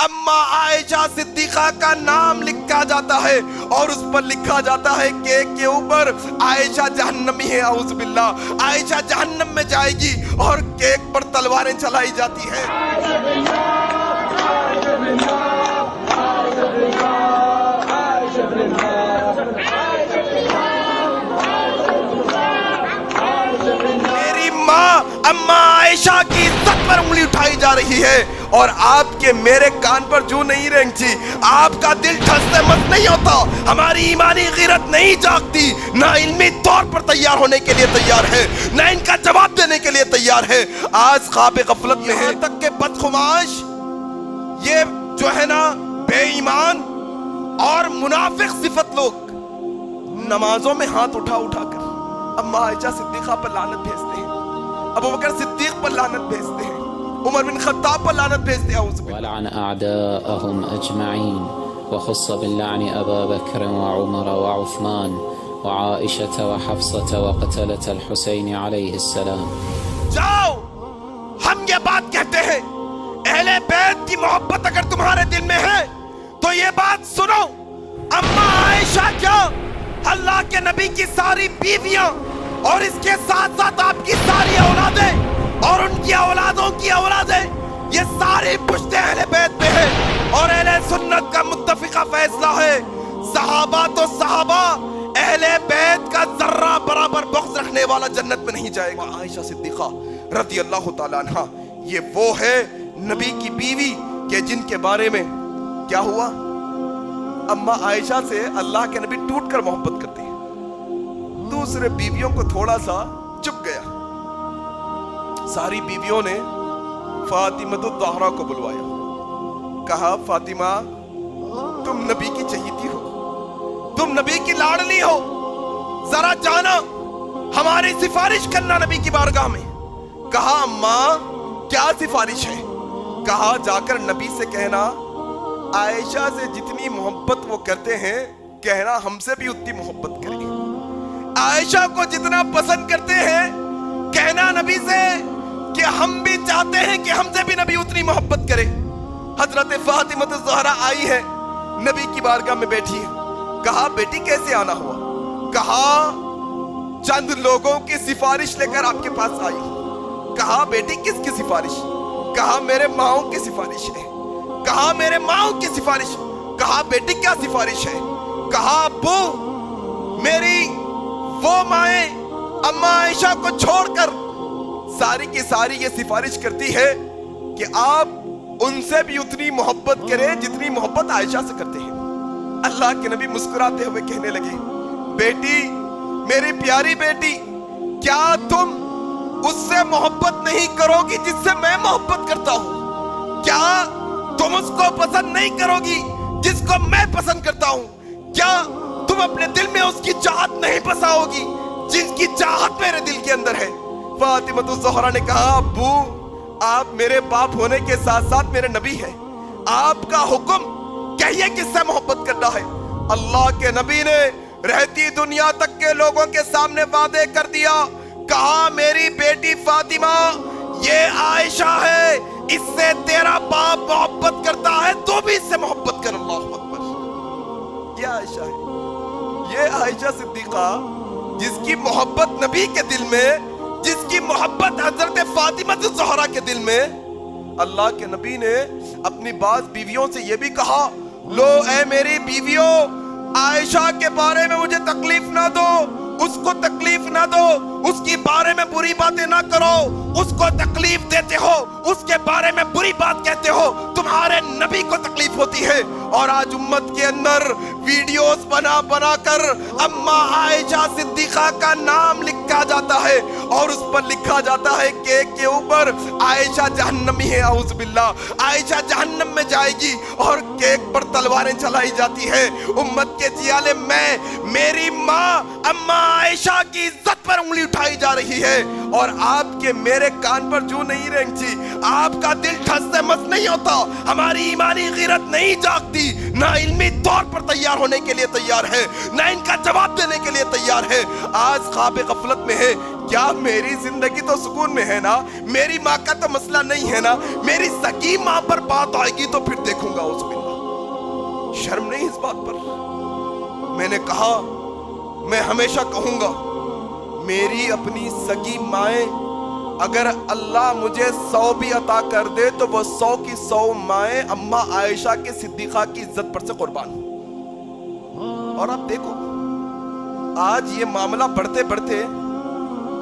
اما عائشہ صدیقہ کا نام لکھا جاتا ہے اور اس پر لکھا جاتا ہے کیک کے اوپر عائشہ جہنمی ہے، اعوذ باللہ، عائشہ جہنم میں جائے گی، اور کیک پر تلواریں چلائی جاتی ہیں۔ میری ماں اما عائشہ کی عزت پر انگلی اٹھائی جا رہی ہے، اور آپ کے میرے کان پر جو نہیں رینگتی، آپ کا دل ٹھستے مت نہیں ہوتا، ہماری ایمانی غیرت نہیں جاگتی، نہ علمی طور پر تیار ہونے کے لیے تیار ہے، نہ ان کا جواب دینے کے لیے تیار ہے۔ آج خواب غفلت میں ہے تک کہ بدخماش، یہ جو ہے نا بے ایمان اور منافق صفت لوگ نمازوں میں ہاتھ اٹھا اٹھا کر اما عائشہ صدیقہ پر لعنت بھیجتے ہیں، ابوبکر صدیق پر لعنت بھیجتے ہیں، عمر بن خطاب پر لعنت بھیجتے ہیں، اعوذ باللہ۔ ولعن أعداءهم أجمعين وخص باللعن أبا بكر وعمر وعثمان وعائشة وحفصة وقتلة الحسين عليه السلام۔ جاؤ، ہم یہ بات کہتے ہیں، اہل بیت کی محبت اگر تمہارے دل میں ہے تو یہ بات سنو، اما عائشہ کیا، اللہ کے نبی کی ساری بیویاں اور اس کے ساتھ ساتھ آپ کی ساری اولادیں اور ان کی اولادوں کی اولادیں، یہ ساری پشتیں اہل بیت میں ہیں، اور اہل سنت کا متفقہ فیصلہ ہے، صحابہ تو صحابہ، اہل بیت کا ذرہ برابر بغض رکھنے والا جنت میں نہیں جائے گا۔ عائشہ صدیقہ رضی اللہ تعالیٰ عنہ یہ وہ ہے نبی کی بیوی کہ جن کے بارے میں کیا ہوا، اما عائشہ سے اللہ کے نبی ٹوٹ کر محبت کرتے ہیں، دوسرے بیویوں کو تھوڑا سا چپ گیا، ساری بیویوں نے فاطمہ الزہرا کو بلوایا، کہا فاطمہ تم نبی کی چہیتی ہو، تم نبی کی لاڈلی ہو، ذرا جانا ہماری سفارش کرنا نبی کی بارگاہ میں۔ کہا اماں کیا سفارش ہے؟ کہا جا کر نبی سے کہنا عائشہ سے جتنی محبت وہ کرتے ہیں کہنا ہم سے بھی اتنی محبت کریں، عائشہ کو جتنا پسند کرتے ہیں کہنا نبی سے کہ ہم بھی چاہتے ہیں کہ ہم سے بھی نبی اتنی محبت کرے۔ حضرت فاطمہ الزہرا آئی ہے، نبی کی بارگاہ میں بیٹھی ہے، کہا بیٹی کیسے آنا ہوا؟ کہا چند لوگوں کی سفارش لے کر آپ کے پاس آئی۔ کہا بیٹی کس کی سفارش؟ کہا میرے ماؤں کی سفارش ہے۔ کہا میرے ماؤں کی سفارش؟ کہا بیٹی کیا سفارش ہے؟ کہا ابو میری وہ مائیں اما عائشہ کو چھوڑ کر ساری کی ساری یہ سفارش کرتی ہے کہ آپ ان سے بھی اتنی محبت کریں جتنی محبت عائشہ سے کرتے ہیں۔ اللہ کے نبی مسکراتے ہوئے کہنے لگے بیٹی میری پیاری بیٹی، کیا تم اس سے محبت نہیں کرو گی جس سے میں محبت کرتا ہوں؟ کیا تم اس کو پسند نہیں کرو گی جس کو میں پسند کرتا ہوں؟ کیا تم اپنے دل میں اس کی چاہت نہیں بساؤ گی جن کی چاہت میرے دل کے اندر ہے؟ فاطمہ الزہرا نے کہا ابو آپ میرے باپ ہونے کے ساتھ ساتھ میرے نبی ہیں، آپ کا حکم کہیے کس سے محبت کرنا ہے۔ اللہ کے نبی نے رہتی دنیا تک کے لوگوں کے سامنے وعدے کر دیا، کہا میری بیٹی فاطمہ یہ عائشہ ہے، اس سے تیرا باپ محبت کرتا ہے تو بھی اس سے محبت کر۔ اللہ اکبر، یہ عائشہ ہے، یہ عائشہ صدیقہ جس کی محبت نبی کے دل میں، جس کی محبت حضرت فاطمہ الزہرا کے دل میں۔ اللہ کے نبی نے اپنی بعض بیویوں سے یہ بھی کہا لو اے میری بیویوں عائشہ کے بارے میں مجھے تکلیف نہ دو، اس کو تکلیف نہ دو، اس کی بارے میں بری باتیں نہ کرو، اس کو تکلیف دیتے ہو، اس کے بارے میں بری بات کہتے ہو، تمہارے نبی کو تکلیف ہوتی ہے۔ اور آج امت کے اندر ویڈیوز بنا بنا کر اما عائشہ صدیقہ کا نام لکھا جاتا ہے اور اس پر لکھا جاتا ہے کیک کے اوپر عائشہ جہنمی ہے، اعوذ باللہ، عائشہ جہنم میں جائے گی، اور کیک پر تلواریں چلائی جاتی ہیں۔ امت کے جیالے میں میری ماں اما عائشہ کی عزت پر انگلی اٹھائی جا رہی ہے، اور آپ کے میرے کان پر جو نہیں رینگتی، آپ کا دل ٹھس سے مس نہیں ہوتا، ہماری ایمانی غیرت نہیں جاگتی، نہ علمی طور پر تیار ہونے کے لیے تیار ہے، نہ ان کا جواب دینے کے لیے تیار ہے۔ آج خواب غفلت میں ہے کیا میری زندگی تو سکون میں ہے نا؟ میری ماں کا تو مسئلہ نہیں ہے نا؟ میری سگی ماں پر بات آئے گی تو پھر دیکھوں گا اس باللہ۔ شرم نہیں اس بات پر؟ میں نے کہا، میں ہمیشہ کہوں گا، میری اپنی سگی مائیں اگر اللہ مجھے 100 بھی عطا کر دے تو وہ 100 کی 100 مائیں اماں عائشہ کے صدیقہ کی عزت پر سے قربان۔ اور آپ دیکھو آج یہ معاملہ بڑھتے بڑھتے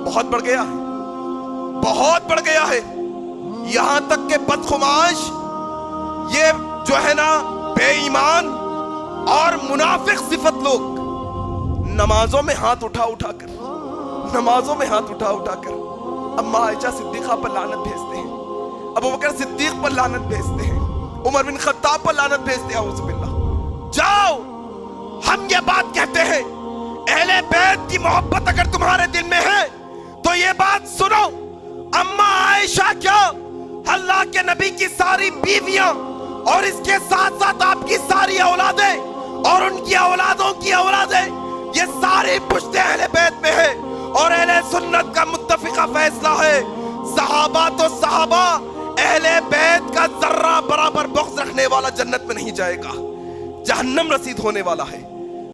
بہت بڑھ گیا ہے، بہت بڑھ گیا ہے، یہاں تک کہ بدخماش یہ جو ہے نا بے ایمان اور منافق صفت لوگ نمازوں میں ہاتھ اٹھا کر اماں عائشہ صدیقہ پر لعنت بھیجتے ہیں، ابوبکر صدیق پر لعنت بھیجتے ہیں، عمر بن خطاب پر لعنت بھیجتے ہیں۔ اعوذ باللہ۔ جاؤ، ہم یہ بات کہتے ہیں، اہل بیت کی محبت اگر تمہارے دل میں ہے تو یہ بات سنو، اماں عائشہ کیا، اللہ کے نبی کی ساری بیویاں اور اس کے ساتھ ساتھ آپ کی ساری اولادیں اور ان کی اولادوں کی اولادیں، یہ ساری پشت اہل بیت میں ہے، اور اہل سنت کا متفقہ فیصلہ ہے، صحابہ تو صحابہ، اہل بیت کا ذرہ برابر بغض رکھنے والا جنت میں نہیں جائے گا، جہنم رسید ہونے والا ہے۔